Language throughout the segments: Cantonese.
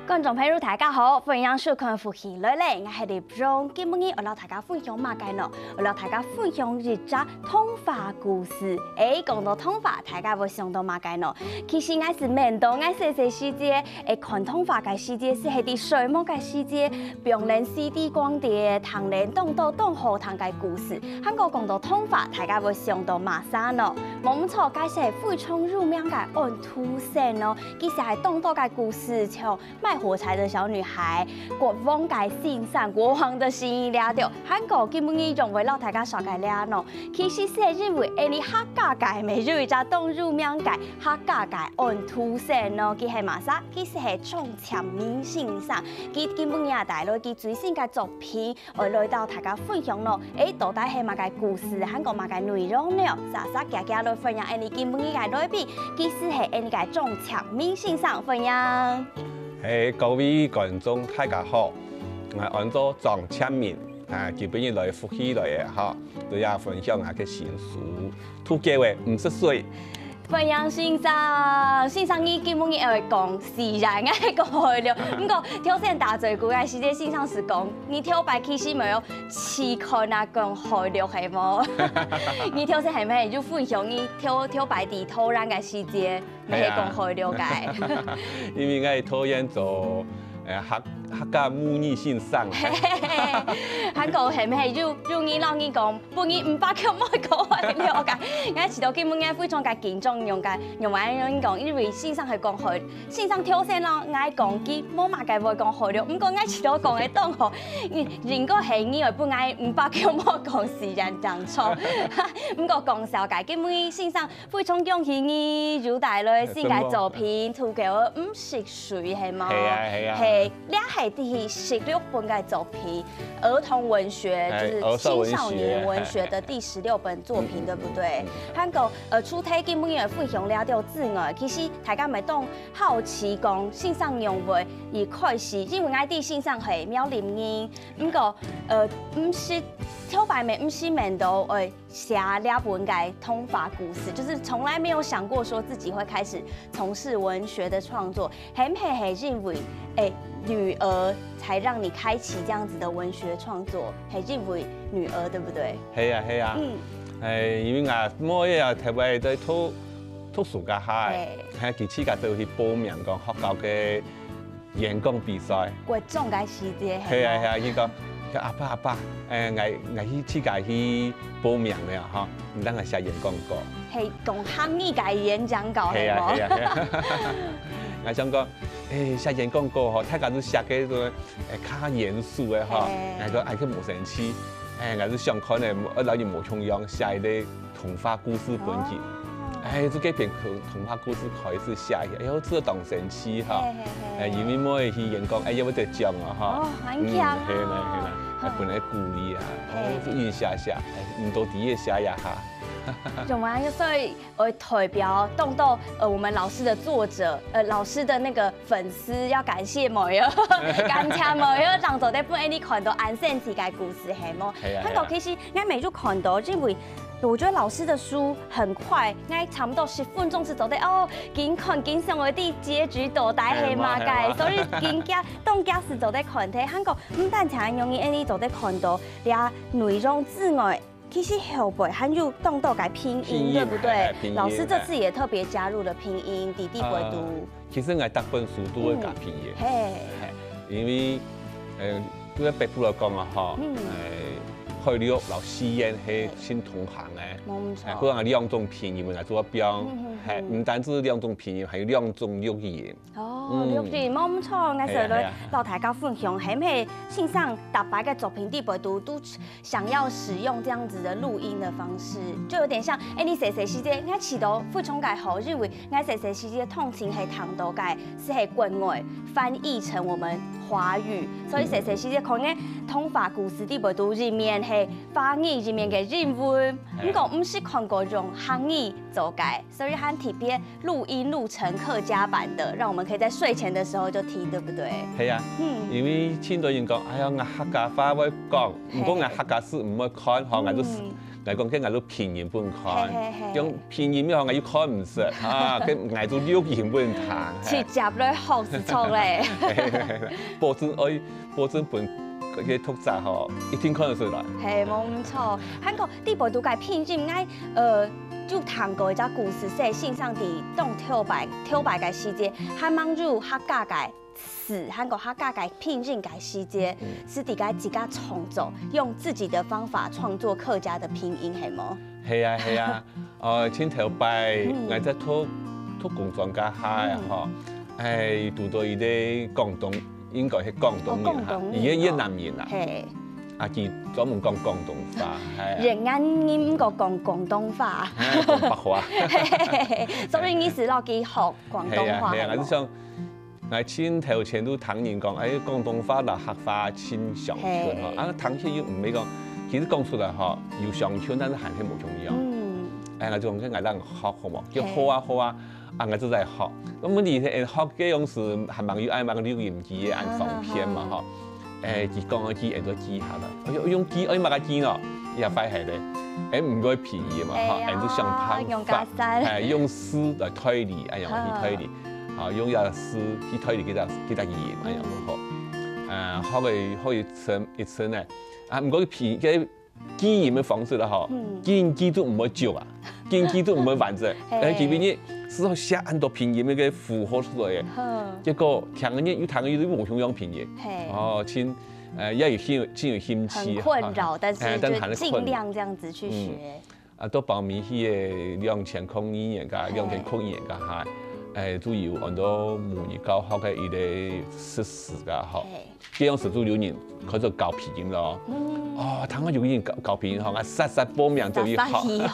观众朋友大家好，欢迎收看《福气来嘞》，我係李榮。今日我同大家分享乜嘅呢？我同大家分享一則童話故事。講到童話，大家會想到乜嘅呢？其實我是面到我細細時節，看童話嘅時節是係啲水墨嘅時節，並連 CD 光碟、唐人當到當好聽嘅故事。韓國講到童話，大家會想到乜嘢呢？冇錯，佢係非常有名嘅安徒生咯。其實係當到嘅故事，像賣火柴的小女孩、國王嘅欣賞、國王的心意了掉。韓國基本上為了大家少解了喏。其實是認為你客家嘅美有一隻當有名嘅客家嘅安徒生咯，佢係乜嘢？佢係從前面欣賞，佢基本上帶來佢最新嘅作品，來到大家分享咯。到底係乜嘅故事？韓國乜嘅內容呢？莎莎夾夾來分享，你基本上嘅內容，其實係你嘅從前面欣賞分享。各位觀眾大家好，我按照莊千面基本上來福氣來嘅嚇，都要分享下嘅新書，都叫為50歲。分享欣賞你基本上會講自然嘅講了，不過挑戰大嘴股嘅時節欣賞是講，你挑白其實沒有試看啊講好了係冇？你挑戰係咪就分享你挑白地土壤嘅時節，咪係講好了解？因為我係討厭做客家母語欣賞。韓國係咪就你讓你講，半夜500級冇講係了解？我遲到基本嘅非常嘅緊張，用埋讓你講，因為欣賞係講好，欣賞挑戰咯，我講機冇乜嘅會講好了，不過我遲到講嘅當好，如果係你話半夜500級冇講時間講錯，不過講笑嘅，基本欣賞非常恭喜你入大來新嘅作品，圖叫50歲係冇？係啊。係，呢係第16本嘅作品，兒童文學就是青少年文學的第16本作品，對不對？韓國出體基本上分享了條字眼，其實大家咪當好奇講欣賞用語而開始，因為我哋欣賞係苗林英，不過唔是挑白面，唔是面到寫兩本嘅童話故事，就是從來沒有想過說自己會開始從事文學的創作，係唔係認為女兒才讓你開啟這樣子的文學創作，係認為女兒對不對？係啊。因為我每日特別在圖書館係幾次嘅都去報名講學校嘅演講比賽。國中嘅時節係啊，呢個阿爸，我去次屆去報名嘅嚇，唔單係寫演講稿。係講漢語嘅演講稿係冇？係啊。我想講，寫演講稿嗬，大家都寫嘅個較嚴肅嘅嗬，我去冇生氣，我就想看咧，老人冇重樣寫啲童話故事本集，就幾篇童話故事開始寫嘅，好自動生氣哈，因為每去演講，有冇得獎啊哈？係啦，本來鼓勵啊，印寫，唔到底嘅寫一下。仲有所以代表動到我們老師的作者，老師的那個粉絲要感謝某友，感謝某友，讓到啲本你看到安善自嘅故事係冇？韓國其實我每日看到，因為我覺得老師的書很快，我差唔多10分鐘就做得緊上我啲結局到底係乜嘅，所以緊加當家是做得看睇。韓國唔單止容易你做得看到，連內容之外。其實後背還有動到改拼音，對不對？老師這次也特別加入了拼音，弟弟會讀。其實我大本書都會加拼音，因為對北部來講啊，嗬，開了老師演係先同行嘅，冇錯。佢話兩種拼音嚟做標，係唔單止兩種拼音，係兩種語言。錄音冇錯，我上來老大家分享，係唔係欣賞大白嘅作品，弟輩都想要使用這樣子的錄音的方式，就有點像你細細時節，我遲到非常介好，認為我細細時節通勤係談到嘅，是係國外翻譯成我們华语，所以细细细细可能通法故事底部都里面係華語里面嘅英文，不過唔是看過用漢語做改，所以很特別錄音錄成客家版的，讓我們可以在睡前的時候就聽，對不對？係啊，因為聽到人講，哎呀，我客家話會講，唔過我客家書唔會看，嗬，我都講嘅我都拼音本看，用拼音嘅我要看唔識，啊，佢我都錄音本聽。直接嚟學是錯咧。保證本嘅讀者嗬，一聽看得出來。係冇錯，韓國啲部都解拼音嗌就談過一隻故事，寫信上啲當跳白嘅時節，還幫助客家嘅詞，韓國客家嘅拼音嘅時節，是啲解自家創作，用自己的方法創作客家的拼音，係冇？係啊，前頭擺我在讀工專家下嗬，係讀到伊啲廣東，應該係廣東人嚇，而家越南人啊。啊，佢專門講廣東話，係。人啱啱個講廣東話，講白話。所以你是落去學廣東話。係啊，我就想，我前頭前都聽人講，廣東話同客話親相傳嗬，啊，聽起又唔係講，其實講出來嗬，有相傳，但是含係冇重要。我就講我讓學好冇，叫好啊，啊，我就在學。咁問題係學嘅用時係咪要按錄音機按放片嘛嗬？佢講個機按咗機下啦，我用機按乜個機咯？又快係咧，唔該便宜嘛嗬，按咗上拍法，用詩來推理，用去推理，用個詩去推理幾多言，樣好，可以一層咧，唔過佢嘅機言嘅方式啦嗬，機都唔會照啊，機都唔會完整，佢邊啲之後寫很多拼音嘅符號出來嘅，結果聽嗰啲要聽嗰啲冇同樣拼音，也有興趣，很困擾，但是就盡量這樣子去學。都報名去嘅2000空語言噶，2000空語言噶嚇，都有很多模擬教學嘅一啲實施噶嗬，這樣時都有人佢就教拼音咯。睇我有人教拼音嗬，我實報名就要學。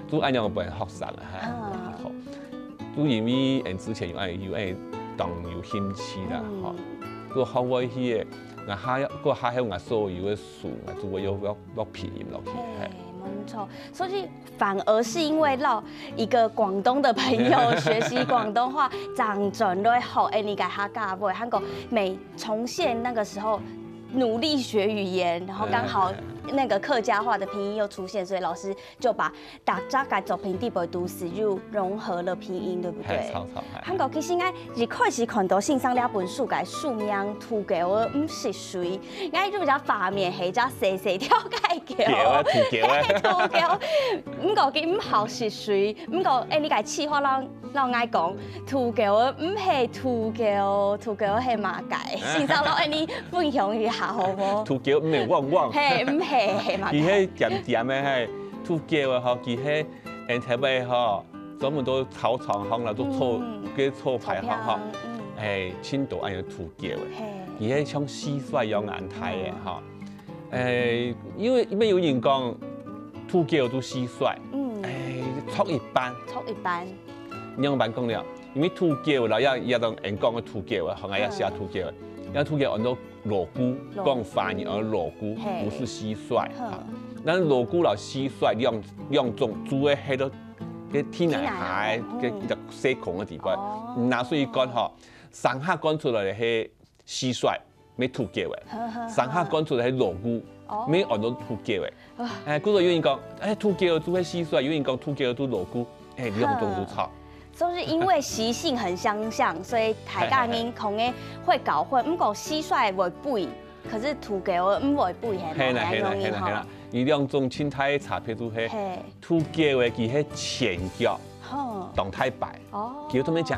都按樣本學生啊，都因為之前有當有興趣啦嗬。個學位去嘅，我下有我所有嘅書，我就會有落拼音落去。冇錯，所以反而是因為讓一個廣東的朋友學習廣東話，長準來學你嘅客家話，韓國每重現那個時候努力學語言，然後剛好那個客家話的拼音又出現，所以老師就把大家嘅作品底部都市就融合了拼音，對不對？韓國其實我一開始看到信上兩本書嘅書名土狗唔是水，我就比較畫面係只細細條嘅狗，土狗，唔過佢唔好是水，唔過你個詞話讓愛講土狗唔係土狗，土狗係馬介，信上讓你分享一下好冇？土狗唔係汪，係唔係？佢係點點嘅係土狗啊！嗬，佢係特別嗬，專門都草場行啦，都錯排行嗬。青島按有土狗嘅，佢係像蟋蟀樣眼睇嘅嗬。因為咩有人講土狗都蟋蟀，錯一般。兩般講了，因為土狗啦，也當人講嘅土狗啊，學我也寫土狗嘅，因土狗按到羅姑講翻譯而羅姑不是蟋蟀，但係羅姑啦蟋蟀兩種主要喺度嘅天涯海嘅細孔嘅地方，那所以講嗬，上下講出來係蟋蟀，咩土狗嘅，上下講出來係羅姑，咩按到土狗嘅。嗰度有人講，土狗都係蟋蟀，有人講土狗都羅姑，兩種都錯。就是因為習性很相像，所以大家人可能會搞混。不過蟋蟀會背，可是土狗唔會背係咪？係啦，而兩種青態差別都係土狗嘅，佢係前腳動態擺，叫他們講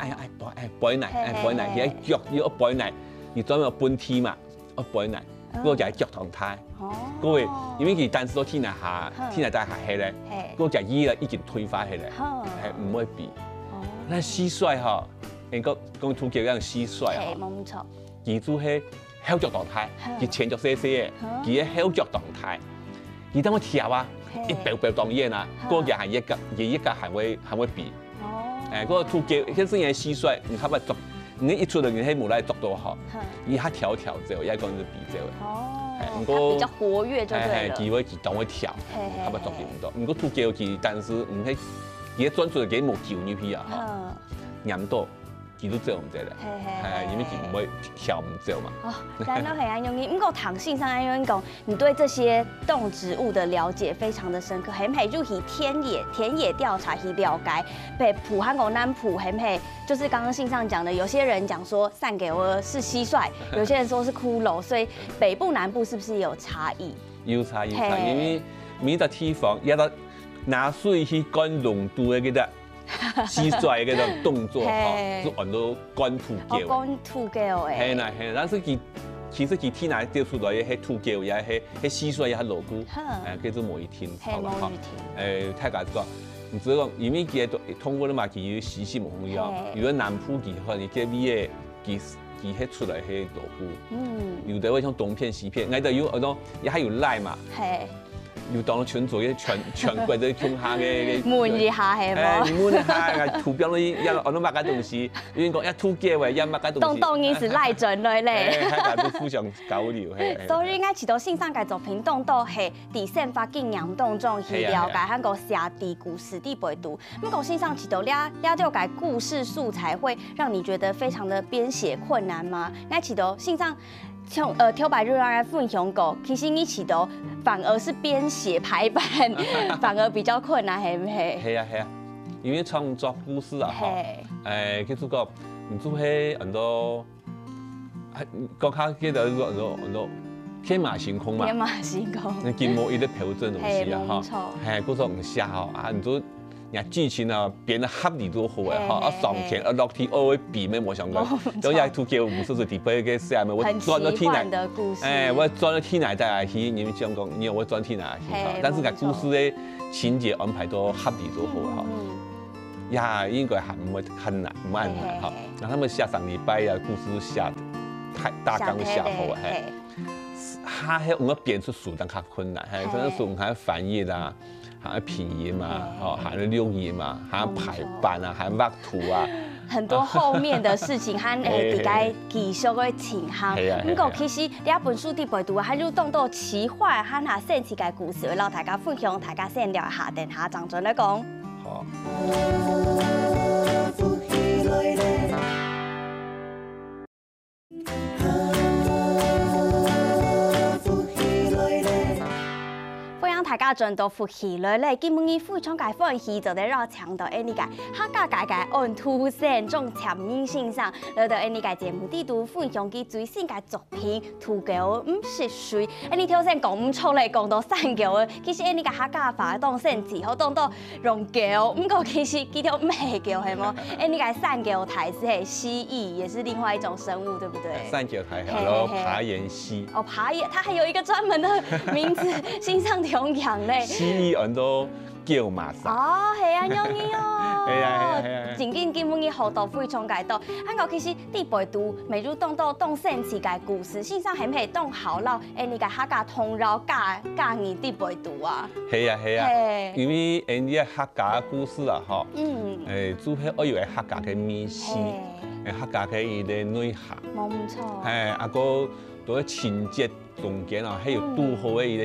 擺奶，佢係腳要擺奶，而專門搬梯嘛，擺奶，嗰個就係腳動態。嗰個因為佢當時都天涯大海係咧，嗰個就已經退化起嚟，係唔會變。那蟋蟀嗬，人講土狗樣蟋蟀嗬，冇錯，佢就係後腳動態，佢前腳細細嘅，佢係後腳動態。而當我跳啊，一飆當然啦，嗰個係一格還會變。嗰個土狗，其實係蟋蟀，你睇下你一出来你迄无来速度吼，伊较跳走，也讲是比走的。哦，它比较活跃就对了。机会机动会跳，较不足劲多。毋过拄叫机，但是毋迄伊转出来几无球入去啊吼，黏到。伊都做唔得咧，因为伊唔会跳唔做嘛。哦，咱都系安用伊，不过唐信上安用讲，你对这些动植物的了解非常的深刻，很配入去田野调查去了解，被普汉狗南普很配，就是刚刚信上讲的，有些人讲说散给我是蟋蟀，有些人说是骷髅，所以北部南部是不是有差异？有差，因为每个地方也得拿水去干浓度的嗰啲。蟋蟀嗰種動作嗬，都按到乾土叫。乾土叫誒。係啦，但是其實天內掉出來嘅係土叫，也係蟋蟀也係鑼鼓，叫做某一天。係某一天。太解講，唔止講，因為佢通過了嘛，佢時時唔同樣。如果南部佢可能佢啲嘢佢係出來係鑼鼓。有的會像東片西片，我哋有嗰種也係有賴嘛。係。要當全做嘅全國都傾下嘅悶一下係冇？悶一下，圖標一我都乜嘅東西，因為講一圖嘅話一乜嘅東西。當然是賴準來咧。大家都互相交流係。所以應該知道線上嘅作品當到係第三發經驗當中去了解香港寫地故事地背讀。咁個線上知道了解故事素材會讓你覺得非常的編寫困難嗎？應該知道線上。像挑白日來分享過，其實你起到反而是編寫排版，反而比較困難，係唔係？係啊，因為創作故事啊，叫做個，唔做係很多，國家叫做很多天馬行空嘛。天馬行空。你見冇一啲標準東西啊，嚇，嗰種唔寫啊，唔做。人劇情啊編得合理都好嘅嚇，上天落天會變咩冇想過，咁又圖叫唔是地背嘅寫咩，我轉到天內，我轉到天內再去，你們講，因為我轉天內去嚇，但是個故事嘅情節安排都合理都好嚇，呀應該係唔會很難嚇，那他們寫上禮拜啊故事寫太大綱寫好係，他係我編出書但較困難，係真係書還翻譯啦。還要拼音嘛，還要錄音嘛，還要排版啊，還要畫圖啊，很多後面的事情和比較技術的情況。不過其實呢一本書啲背讀啊，還有當到奇幻和下神奇嘅故事，會讓大家分享，大家先聊一下，等下張準來講。好。大家轉到復起來咧，基本伊非常介歡喜，就得讓強到呢個客家界按凸顯種潛意性上，來到呢個節目地度分享佢最新嘅作品《土狗唔識水》。呢條線講唔出嚟，講到散狗，其實呢個客家話當成字，好當到用狗，不過其實佢條唔係狗係冇？呢個散狗台是係蜥蜴，也是另外一種生物，對不對？散狗台還有爬岩蜥。哦，爬岩，它還有一個專門的名字，欣賞條養咧。蜥蜴很多叫馬莎。哦，係啊，有呢哦。係啊。正經基本嘅好多非常介多，香港其實啲背讀，未如當到當神奇嘅故事，先生係唔係當好老？呢個客家通繞教你啲背讀啊？係啊，因為呢個客家嘅故事啊，嗬，主要我以為客家嘅美事，客家嘅伊個內涵。冇錯。啊個到個情節中間啊，係有拄好嘅伊個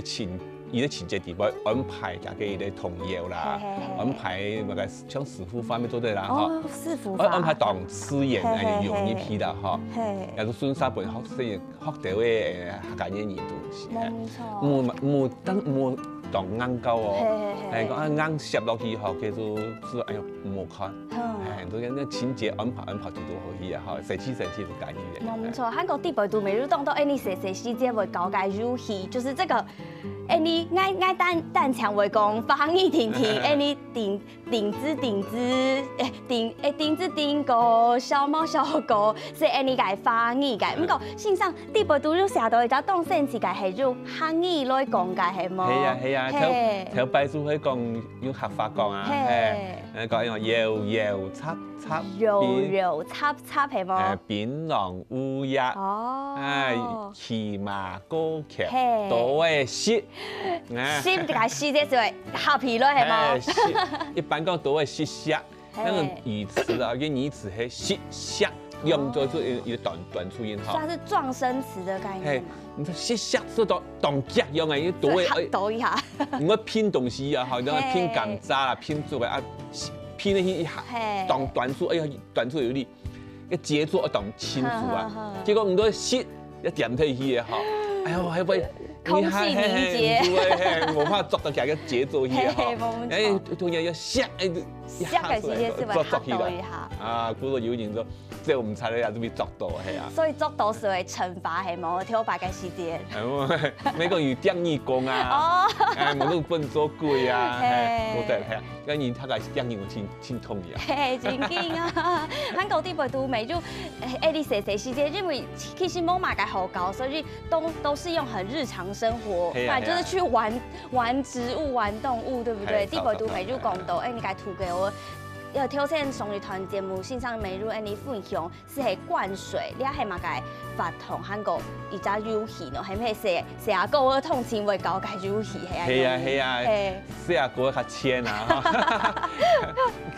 伊個情節地位安排大家伊個童謠啦，安排那個像師傅方面做對啦，哦，師傅法。安排當詞言係用呢批啦，嗬。有到孫三輩學到嘅客家語言東西。冇錯。當硬膠哦，講硬攝落去後，叫做哎呦唔好看，都咁啲情節安排都可以啊，嗬，神奇就介意嘅。冇錯，韓國啲背讀，每日當到你細細節會搞介入去，就是這個，你愛單牆會講方言聽，你頂子個小貓小狗，是你個方言嘅。不過線上啲背讀要寫到一隻當神奇嘅係用漢語來講嘅係冇。係啊，條擺書可以講用客話講啊，講用搖插係冇？檳榔烏鴉，騎馬過橋，多嘅詩，詩就係詩，即係合皮咯係冇？一般講多嘅詩寫，那個語詞啊，個語詞係詩寫。用做一个短促音哈。算是撞声词的概念嘛。你说下说到动脚用的，多会抖一下。我拼东西啊，哈，然后拼甘蔗啦，拼做的啊，拼那些一下，短促，哎呀，短促有力，个节奏要动清楚啊。结果唔多sit一点退去的哈，哎呦，还会。空气凝结，对，我怕捉到几个节奏去哈，哎，突然要下，哎，下个时间是会吓到一下。啊，古到有人说，这我们猜了也是被捉到系啊。所以捉到是会惩罚系冇挑白嘅时间。美国有电义工啊，哎，冇都笨做鬼啊，冇得系啊，跟人他个电义我挺痛呀。嘿，真劲啊！韩国啲辈都美就，哎，你写时间，因为其实冇买嘅好高，所以都是用很日常生活，就是去玩植物、玩动物，对不对？啲辈都美就讲到，哎，你该涂给我。要挑战综艺团节目线上美入安尼分享是系灌水，你系嘛该发同韩国一只游戏呢？系咪四阿哥嘅通钱会搞个游戏系啊？系啊，四阿哥较浅啊，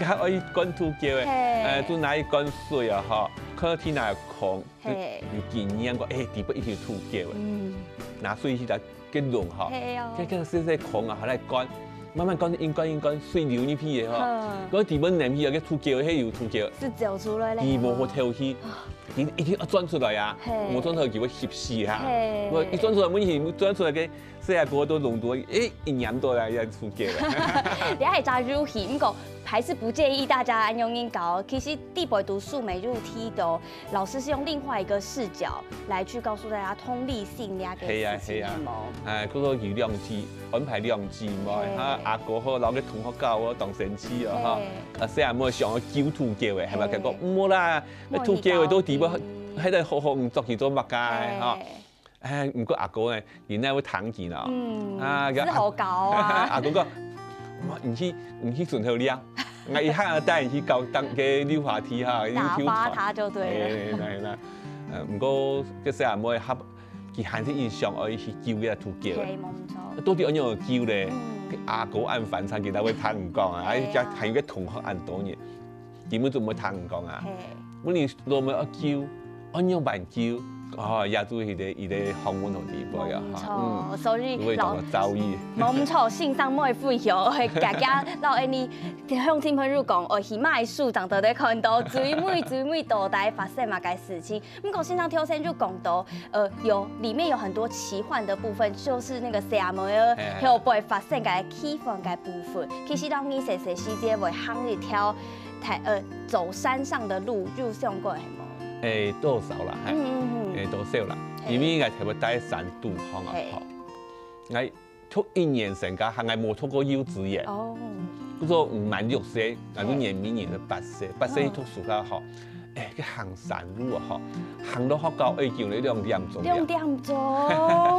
甲可以灌土叫诶，都拿一灌水啊哈，看到天那空，有经验过，哎，底部一条土叫诶，拿水去来给弄哈，跟细空啊，来灌。慢慢干，水流呢批嘢嗬，嗰地本兩批有嘅土腳，迄有土腳，是走出來咧，而冇好跳起，一定要鑽出來啊！冇鑽出來叫我翕死嚇，我一鑽出來每時鑽出來嘅，世界各都弄到，誒一年多啦，又土腳。你係揸入戲，不過還是不建議大家按用音搞。其實地北讀數美入梯的，老師是用另外一個視角來去告訴大家通利性嘅事情誒，嗰個有良知，安排良知嘛，嚇阿哥好，留嘅同學教我當神師啊嚇，細阿妹上去叫土腳嘅，係咪？佢講唔好啦，土腳嘅都地北喺度好唔作住做乜㗎嚇？誒，唔過阿哥咧，原來會彈劍啊，啊，是好搞啊！阿哥講，我唔去順後撩，我一下帶人去搞當嘅溜滑梯嚇，打發他就對了。係啦，唔過個細阿妹合，佢還是印象可以去叫嘅土腳。係冇錯。到底按樣叫咧？阿哥按飯餐，其他會彈唔講啊，係有個同學按多嘢，點樣做冇彈唔講啊？我哋落咪叫，按樣辦叫。哦，也都係啲學問同地方啊，冇錯，所以老周意，冇錯，線上冇分享，去家家老安尼向親朋友講，哦，起碼樹長得咧看到最美多大發生嘛嘅事情。不過線上挑戰就講到，裡面有很多奇幻的部分，就是那個社會後背發生嘅氣氛嘅部分。其實當你細時間會行一條走山上的路，就上過係冇？誒多少啦，係多少啦，因為我睇唔帶山度行啊，我讀1年成家，係我冇讀過幼稚園，嗰個唔滿6歲，我都年明年都8歲，8歲讀暑假學，誒去行山路啊，行到學校叫你2點鐘。2點鐘，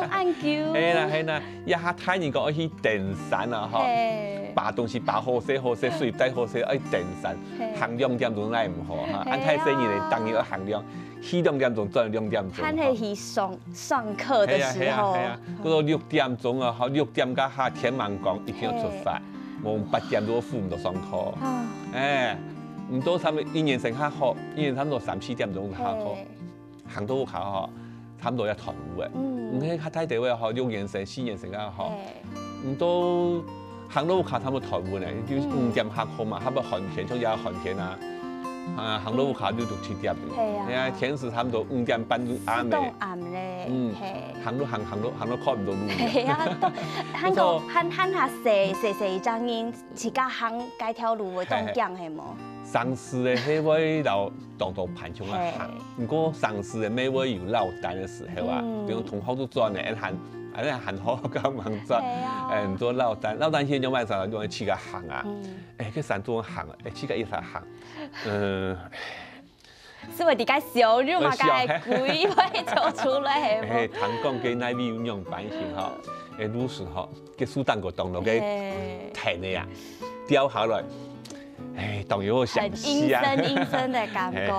按叫。係啦，一下睇人講去登山啊，拔東西拔好些，水帶好些，登山，行2點鐘來唔好哈，按太細年嚟當然要行去2點鐘轉2點鐘。看係去上課的時候。係啊，嗰個6點鐘啊，6點加下天晚光一定要出發，我8點多父母就上課。誒，唔多差唔多1年成下學，1年差唔多3、4點鐘下課，行到學校差唔多一團烏嘅。唔係太地位學6年成、4年成啊學，唔多。行到卡他們台灣咧，要5點下課嘛，他們寒天就也寒天啊，行到卡就7點嘅，係啊，天時差唔多5點半就暗嘅，暗咧，行到看唔到路。係啊，行到行下細張煙，自家行街條路會當驚係冇？上市嘅迄位老當盤衝啊行，不過上市嘅每位有落單嘅時候啊，比如同學都轉嚟行。行好咁忙咗，唔多落單先有買啥，用去個行啊，去山中行，去個一齊行，是為啲個小肉嘛，個鬼會做出來係冇？香港嘅那邊用版型嗬，魯迅嗬，嘅蘇丹個動落嘅睇你啊，掉下來，當然好想死啊，陰森的感覺，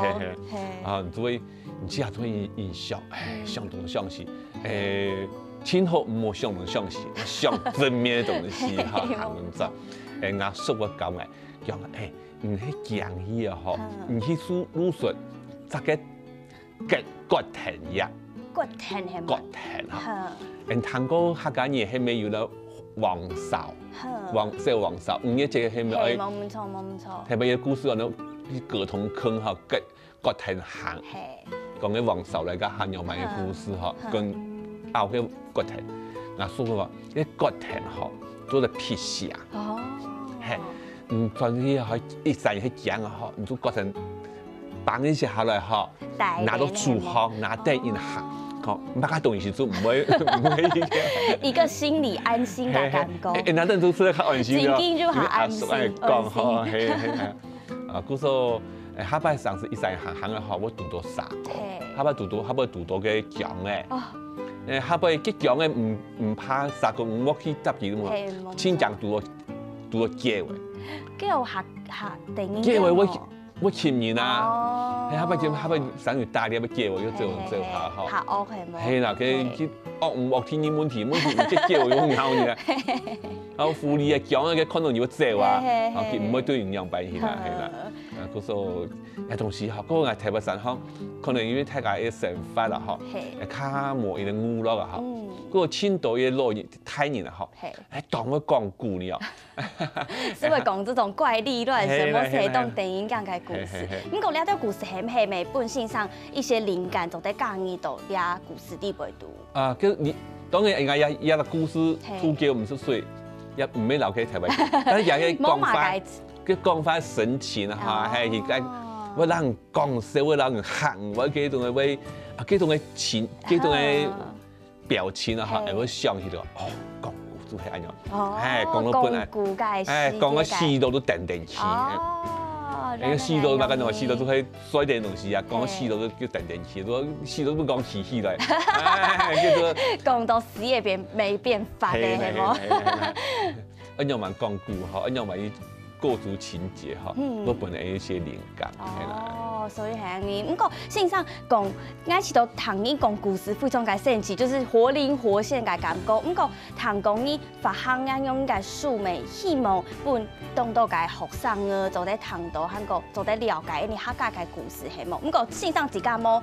啊，所以唔知啊，所以印象，相當相似，今後唔好上東上西，上正面嘅東西嚇，行唔走。我說我講嘅，講唔去講起啊嗬，唔去魯迅这个葛藤叶，葛藤係葛嘛？藤哈。好，人聽過客家嘢係咪有了黃哨，即黃哨，這個係咪係冇唔錯冇唔錯。係咪有故事講到葛同坑哈，葛藤行，講嘅黃哨嚟嘅漢陽文嘅故事哈，跟拗嘅葛藤，嗱所以話啲葛藤哈都係撇下，哦，係，當啲係一陣係講啊哈，唔做葛藤綁一下來哈，拿到廚房拿低一行。講乜嘢東西都唔會一個心理安心嘅感覺。那陣都是較安心嘅，靜靜就好安心。講嗬，係啊，故說下擺上是一世行嘅嗬，我讀到啥個？下擺讀到嘅講嘅，下擺嘅講嘅唔怕啥個，唔去答佢嘛，先講讀到結尾。叫學電影。結尾我前面啊，下擺上去大啲，要結尾要做下嗬。學惡係冇。係啦，佢惡唔惡天然問題唔即結尾要拗嘅。然後婦女嘅講嘅可能要做啊，佢唔會對人樣擺起啦，係啦。嗰個有同時學嗰個係台北省學，可能因為大家嘅想法啦學，卡冇一啲誤咯嚇。嗰個青島嘅路太年啦學，當我講故呢哦。是會講這種怪力亂神、什麼蛇動電影咁嘅故事。咁講呢啲故事係咪本身上一些靈感就在講呢度啲故事啲背度？啊，佢你當然應該有個故事主角唔是誰，也唔係留喺台灣，但係也係講法。佢講翻神情嚇，係而家我讓人講笑，我讓人喊，我幾種嘅為幾種嘅情，幾種嘅表情啊嚇，我想起到哦，講故事係咁樣，講到本來，講個戲路都定定起，個戲路嘛，跟住話戲路都係衰啲東西啊，講個戲路都叫定定起，都戲路都講起戲嚟，叫做講到死也沒變法嘅係冇？一樣話講故嚇，一樣話構築情節哈，我本來有一些靈感，係啦。哦，所以係咁。不過線上講，啱起到唐英講故事非常嘅神奇，就是活靈活現嘅感覺。不過唐講呢發行啱用嘅數媒，希望本當到嘅學生啊，就喺唐到韓國，就喺了解呢客家嘅故事係冇。不過線上自家冇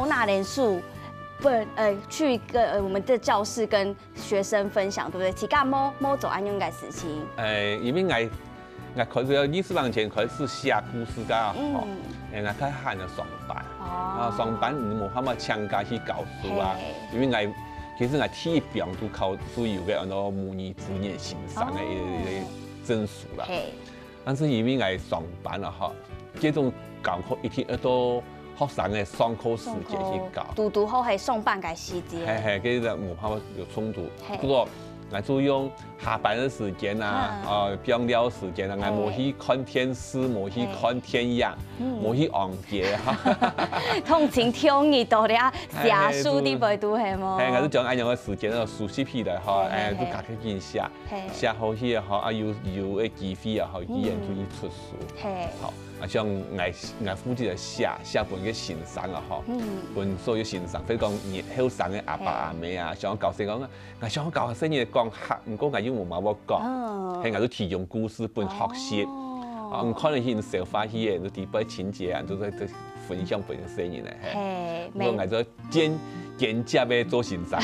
拿人數。去我們的教室跟學生分享，對不對？自家冇做啱用嘅事情。因為我開始20年前開始寫故事㗎，我開喊咗上班，上班唔冇辦法請假去教書啊，因為其實我體育都考都有嘅，我模擬職業欣賞嘅證書啦。但是因為我上班啦，這種教課一天都學生嘅上課時間去教，讀好係上班嘅時間。係，其實冇辦法有衝突，不過。我就用下班的時間啊，병聊時間啊，我冇去看電視，冇去看天陽，冇去昂街哈。通勤聽你到啲寫書啲背度係冇？係，我都將按樣嘅時間啊，熟悉起來哈，都家己見寫，寫好些哈，有嘅機會啊，語言就易出書。好，像我夫妻嚟寫本嘅欣賞啊，本所有欣賞，譬如講後生嘅阿爸阿媽啊，想教細講啊，我想教下細嘢講客，唔過我要冇乜講，係我都提供故事本學習，唔可能去消化去嘅，都啲擺情節啊，都在分享本細嘢嚟，係，不過我就間接嘅做欣賞，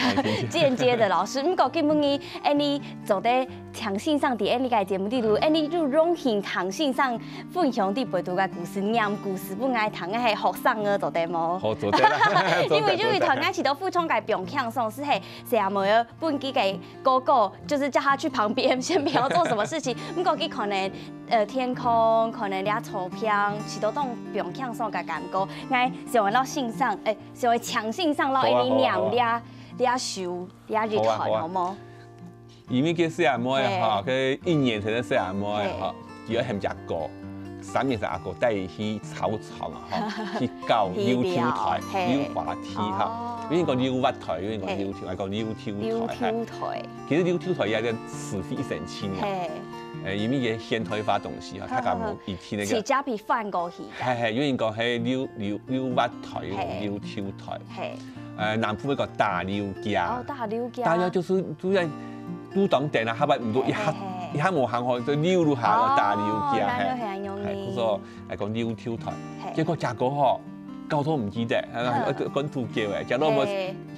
間接的老師，唔過基本呢，你做得長線上啲，你嘅節目啲度，你就榮幸長線上分享啲背度嘅故事，念故事本愛談嘅係學生啊，做得冇？好做得啦，因為就是談愛起到副廠嘅表強送是係成日冇有本機嘅哥哥，就是叫他去旁邊，先不要做什麼事情，唔過佢可能天空，可能倆草坪，起到種表強送嘅感覺，愛成為到線上，成為長線上咯。你念倆show倆日團好冇？因為佢寫阿妹嚇，佢1年前都寫阿妹嚇，而家係隻歌，3年前阿哥帶去草場啊，去教溜跳台、溜滑梯嚇。有人講溜滑台，有人講溜跳，我講溜跳台。其實溜跳台也係持續1,700年。因為嘅現代化東西嚇，大家冇以前那個。自家被翻過去。係，有人講係溜滑台、溜跳台。南部一個大溜架。哦，大溜架。大溜就是主要都當定啦，後邊唔到一下冇行開就溜落下個大溜架。係。係，嗰個係講溜跳台。結果隻歌嗬交通唔記得，講土橋嘅，假如我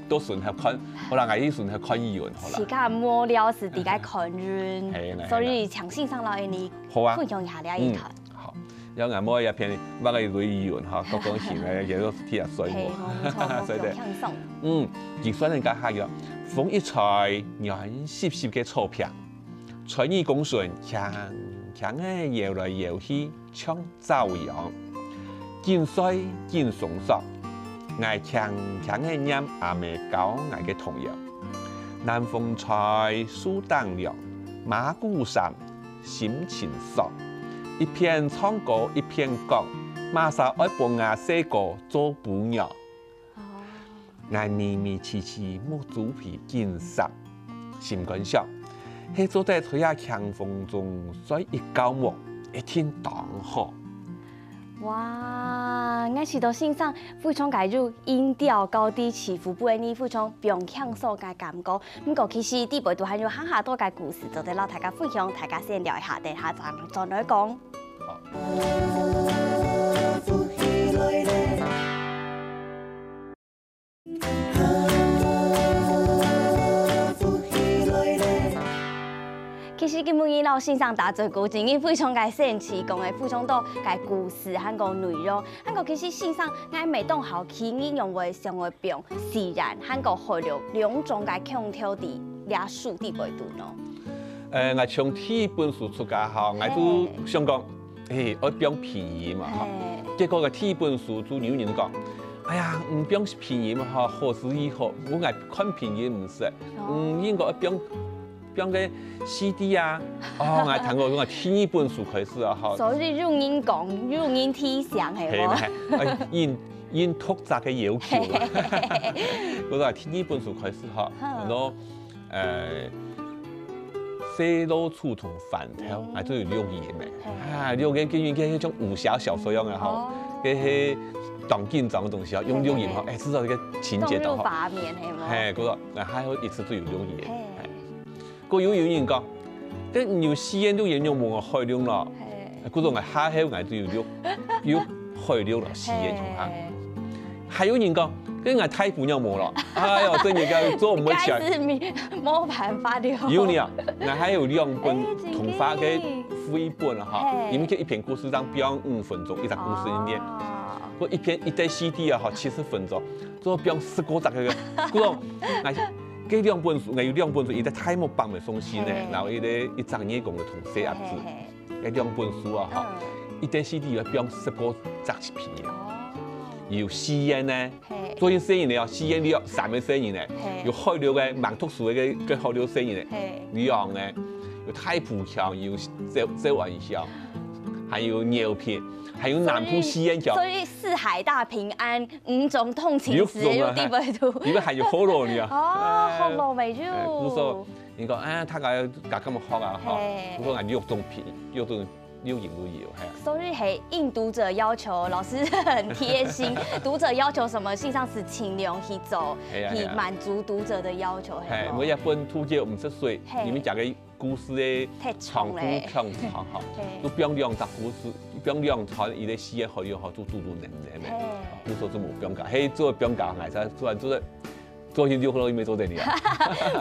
都順合看，可能係啲順合看語文好啦。時間無聊時啲解看語，所以強性上老你分享一下呢一團。好，有眼摸一片，乜嘅語言嚇，各種型嘅嘢都聽下水喎，所以熱水人家係嘅，風一吹，讓濕濕嘅草坪，吹意公順，強強嘅搖來搖去，像朝陽，見水見松索。愛強強嘅飲阿妹教愛嘅童謠，南風吹樹當涼，馬古山心情爽。一片唱歌一片講，馬上愛幫阿細個做伴娘。愛咪咪黐黐木豬皮見實，心感想，係做在吹下強風中，所以一覺木一天當好。哇！我是到欣賞非常介入音調高低起伏不一，非常平響所嘅感覺。不過其實啲背都還有很下多嘅故事，就得攞大家分享，大家先聊一下，等下再來講。其實今日老先生打做古經驗非常嘅神奇，講嘅非常多嘅故事，韓國內容。韓國其實先生喺每棟後期應用為上嘅病，自然韓國學了兩種嘅腔調啲倆數啲背度咯。我從第一本書出家後，我都想講，我講便宜嘛嚇。結果個第一本書就有人講，哎呀，唔講便宜嘛嚇，何時以後我係看便宜唔識，應該講。講嘅 CD 啊，我睇過嗰第一本書開始啊，嚇。所以用英講，用英聽上係冇？因突雜嘅要求，嗰個第一本書開始嚇，然後細路書同飯頭，係都要錄嘢嘅，錄嘅跟嗰種武俠小說樣嘅嚇，嗰啲當緊張嘅東西啊，用錄嘢嚇，知道呢個情節就好。畫面係冇？係嗰個，還有一次都要錄嘢。個有人講，啲唔要試驗都應用冇我開了咯。嗰種係下口我都要開了咯，試驗從下。還有人講，啲係太半又冇咯。哎呦，真係個做唔起來。冇辦法了。有呢，我還有兩本童話嘅繪本啊嚇，裡面一篇故事當編5分鐘，一隻故事裡面。嗰一袋 CD 啊嚇70分鐘，做編10個集嘅嗰種。嗰兩本書，我有兩本書，一隻太木白咪送先咧，然後一張嘢講嘅同寫字，嗰兩本書啊嚇，一袋 CD 要編10個集片嘅，要試驗咧，做啲聲音咧，試驗了3個聲音咧，要開了嘅盲讀書嘅開了聲音咧，兩嘅，要太普強，要這玩笑，還有尿片。還有南部試驗橋，所以四海大平安5種通情詞有啲背度。因為還有好羅呢哦，好羅味咗。古說，你講啊，他個咁學啊，嗬，古說係6種片，6種6型都有，係啊。所以係應讀者要求，老師很貼心，讀者要求什麼，實際上是盡量去做，去滿足讀者的要求。係，每一本圖叫50歲，裡面講嘅故事嘅長度強長嚇，都編2集故事。編2場，伊咧試驗學了好做嘟能嘅，古說都冇編教，嘿做編教係真，做起了好多未做得了。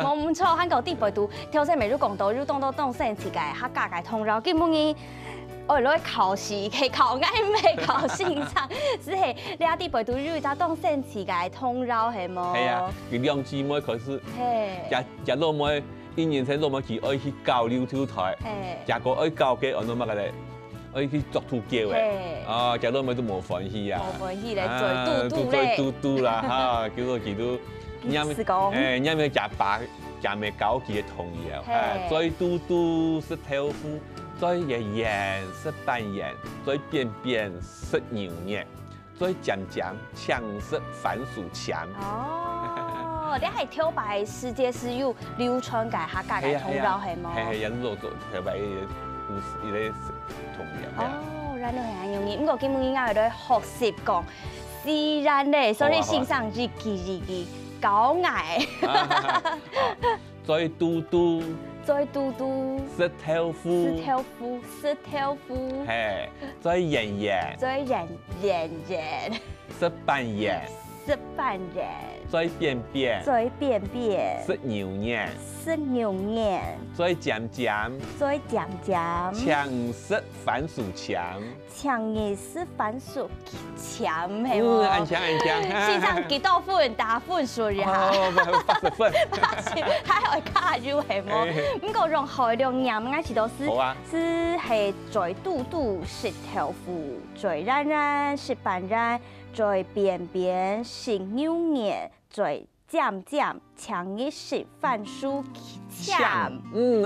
冇唔錯，韓國啲背度，條線未如講到，如當生詞嘅客家嘅通繞，基本嘅我攞去考試，去考啱未考現場，只係你啲背度如就當生詞嘅通繞係冇？係啊，佢2姊妹開始，日落妹1年前落妹佢愛去教溜跳台，日個愛教嘅按到乜嘅咧？愛去作圖叫嘅，日落妹都冇歡喜啊，冇歡喜咧，做嘟嘟啦嚇，叫做佢都。因為夾咩搞佢嘅童謠，再嘟嘟是豆腐，再圓是半圓，再扁扁是牛肉，再講強是番薯強。哦，你係跳擺世界是有流傳嘅客家嘅童謠係冇？係人做跳擺故事呢啲童謠。哦，然後係咁容易，不過基本應該係學習講自然咧，所以欣賞日記。搞藝，再嘟嘟，石頭夫，係，再圓圓，石石斑人，石斑人，嘴扁扁，嘴扁扁，食牛眼，食牛眼，嘴尖尖，嘴尖尖，强食番薯强，强意是番薯强，系喎。安强安强。线上几多分打分数呀？哦，80分。还会卡住系冇？不过用海量盐啱起到是好啊，是系嘴肚肚食豆腐，嘴软软食斑软，嘴扁扁食牛眼，嘴尖尖强一食番薯强。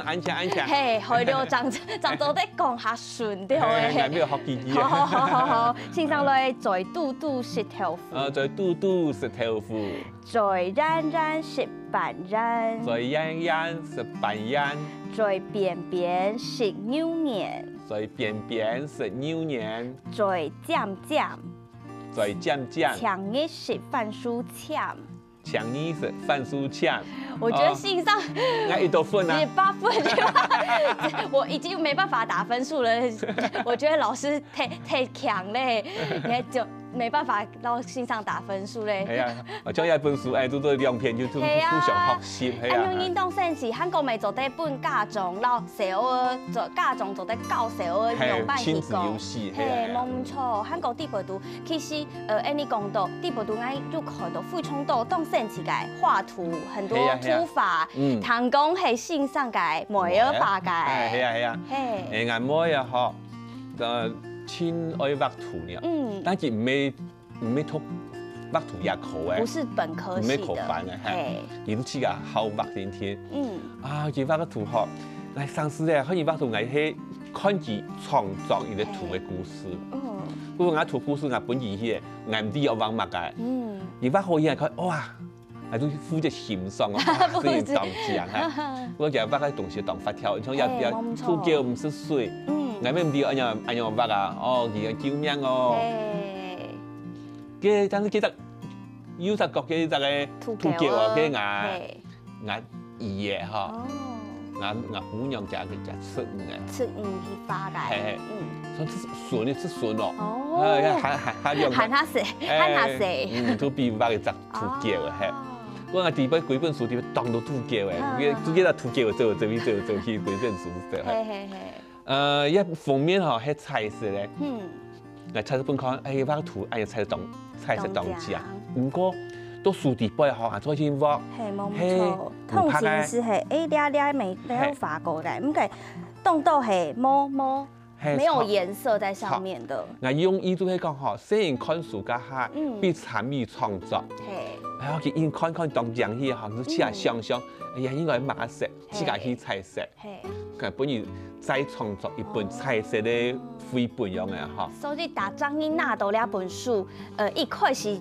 安强安强。嘿，海量长做得讲下顺啲哎，嘅。没有学弟弟。好，线上来嘴肚肚食豆腐。嘴肚肚食豆腐。嘴软软食斑软。嘴圆圆食斑圆。嘴扁扁食牛眼。嘴扁扁食牛眼。嘴尖尖。嘴尖尖。强一食番薯强。强一食番薯强。我觉得信上那一多分啊？8分，我已经没办法打分数了。我觉得老师太强嘞，就没办法到信上打分数嘞。系啊，将一本书做做两篇就互相学习，系啊。用运动sen是韩国咪做得本家长老小儿做家长做得教小儿用办亲子游戏，嘿，冇错。韩国地博度其实你讲到地博度，我有看到非常多动sen是个画图，很多图法，唐工系线上个梅尔巴个，系啊系啊，嘿，俺妹啊学，亲爱画图呢，但是唔图画涂也考诶，不是本科系的，唔考班诶，嘿，伊都去个好画天天，佢画个图学，嚟上次咧，可以画图嚟去看住创作伊个图嘅故事，不过我图故事我本意去，我唔知要画乜嘅，而画好嘢佢哇。係都敷隻鹹霜啊，所以當正哈。我就畫個東西當發條，像要土膠唔是水，我咩唔知按樣畫啊？哦，佢個救命哦。嘅，但是其實有實國嘅個土膠啊，嘅我伊嘅嗬，我姑娘家嘅出嘅，出去發嘅，所以筍咧出筍咯，喊下食，都比畫嘅隻土膠嘅係。我啊第幾本書啲當到土膠嘅，自己啦土膠做去幾本書係。一封面嗬係彩色咧，我彩色本看，畫圖彩色當正，唔過都書底背嗬，啊再去畫，係冇錯，通常是係啲未有畫過嘅，咁嘅動到係沒有顏色在上面的。我用意都係講嗬，雖然看書家下，必參與創作。哎呀，佢看當正去嗬，你試下想想，哎呀，應該係馬色，自家去彩色。佢本意再創作一本彩色的繪本樣嘅嗬。所以大張英拿到兩本書，一開始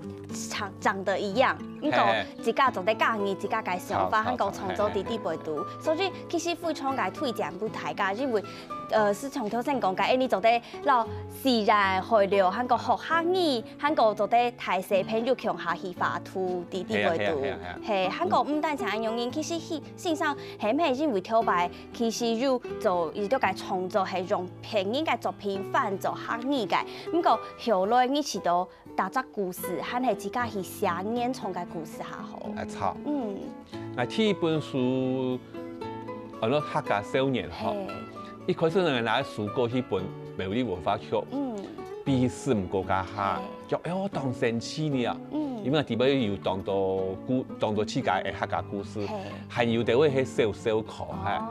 長得一樣，咁個自家做得介意，自家嘅想法，香港創作啲啲背讀。所以其實非常嘅推薦俾大家，因為是從頭先講嘅，你做得攞自然海料，香港學客語，香港做得大細朋友強下去畫圖啲啲背讀，係香港唔單止係用英，其實線上係唔係因為挑白，其實要做亦都嘅創作係用平面嘅作品翻做客語嘅，咁個後來你知道打隻故事，係係自家去寫年創嘅故事下好。錯。我第一本書，我攞客家少年學。一開始我拿書過去本美麗文化局，比試唔過家下，就我當神奇呢，因為第尾要當到自家嘅客家故事，係要地位係小課係，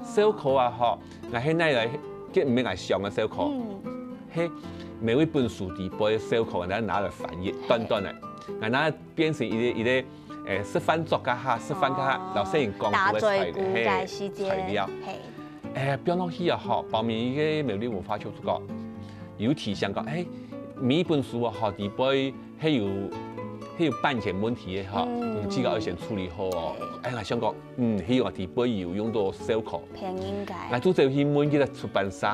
小課啊學，我喺那嚟，即唔係我上嘅小課，係每一本書底背小課，我拿嚟翻譯，短嘅，我拿變成一個示範作家下，示範家老師人講嘅材料。變落去啊！嗬，後面嘅美麗文化局講有提醒講，每一本書啊，嗬，底背係有版權問題嘅嗬，自家要先處理好哦。我想講，希望底背要用到小課。平應該。我做就去問佢個出版社，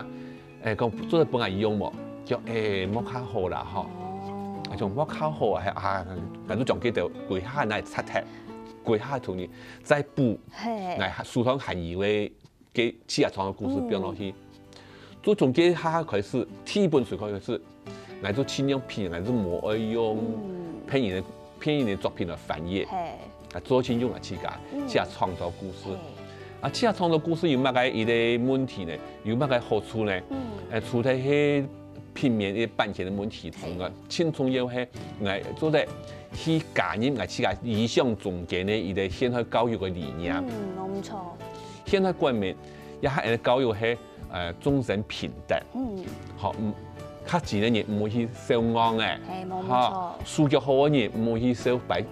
講做本嚟用冇，叫冇考好啦嗬。我仲冇考好啊，我都仲記得跪下那擦貼，跪下同你再補，我書上含義嘅。給企業創作故事變落去，做總結下開始，第一本書開始，我做轻量品，我做冇爱用偏人的作品来翻译，啊，做清用来去讲，去创造故事。啊，去创造故事有乜个伊个问题呢？有乜个好处呢？除了迄平面的版权的问题之外，轻重要係我做咧去加入我自家理想中間的伊個現代教育嘅理念。冇錯。現代觀念也係教育係眾生平等。好，較錢嘅人唔會去受惡嘅。係冇錯。數學好嘅人唔會去受白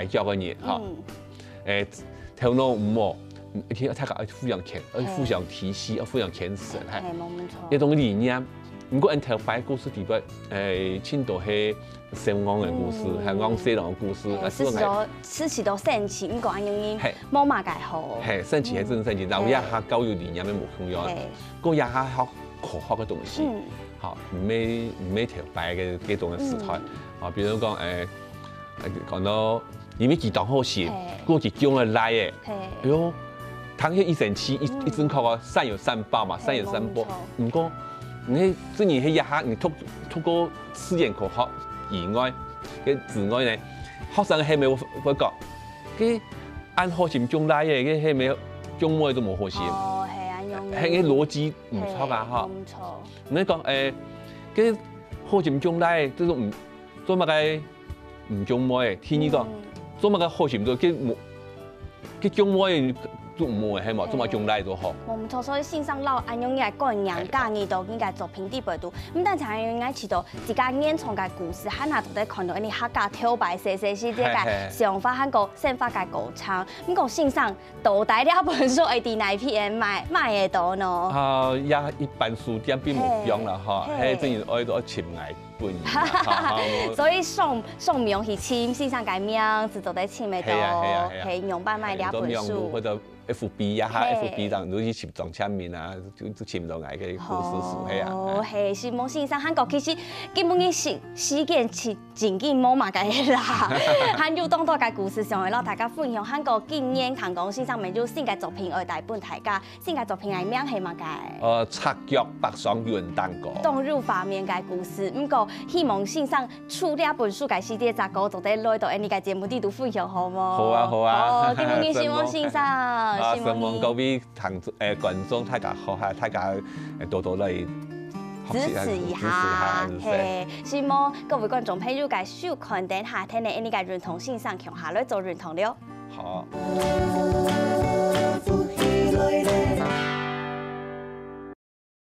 教嘅人。頭腦唔好，佢睇下互相牽，互相提攜，互相牽扯。係冇錯。一種理念。唔過，按頭擺故事底邊，青島係成昂嘅故事，係昂西郎嘅故事。此時都神奇，唔過安樣冇嘛解好。係神奇係真神奇，然後一下教育理念嘅冇同樣，個一下學科學嘅東西，嚇唔係頭擺嘅幾種嘅時態。啊，比如講講到因為幾檔好事，嗰幾種嘅來嘅，哎呦，睇起1.7一整考個善有善報嘛，善有善報，唔過。你雖然喺一下，你透過試驗科學以外嘅之外呢，學生係咪會覺，佢按學習中來嘅，佢係咪中外都冇學習？哦，係啊，用係個邏輯唔錯啊，嗬。唔錯。你講佢學習中來，即係唔做乜嘅唔中外嘅，天呢個做乜嘅學習到佢中外嘅。都唔會係嘛，做埋中來都好。冇錯，所以線上老安用嘅個人家己都應該作品啲背度。咁但係應該知道自家演創嘅故事，喺哪度都看到你客家挑白寫寫啲嘅想法，喺個生活嘅歌唱。咁個線上到底呢一本書係啲哪片賣嘅多呢？也一般書店並冇用啦，嚇，係真係愛到潛藝本意。所以送名去簽線上嘅名字就得簽嘅多，係用版賣呢一本書。FB 啊，FB 上都去簽狀簽名啊，都簽到我嘅故事書係啊。哦，係，是冇先生，韓國其實基本嘅時間是真緊冇嘛嘅啦。韓有當多嘅故事上，讓大家分享韓國經驗，韓國先生咪就新嘅作品愛大本大家，新嘅作品係名係嘛嘅？插腳北上元旦歌。動入畫面嘅故事，不過希望先生出呢一本書嘅系列雜稿，就得來到呢個節目呢度分享好冇？好啊，好啊。哦，基本嘅希望先生。希望各位觀眾大家好下，大家多多嚟支持一下，係希望各位觀眾朋友嘅收看等下聽你呢個認同線上強下來做認同了。好。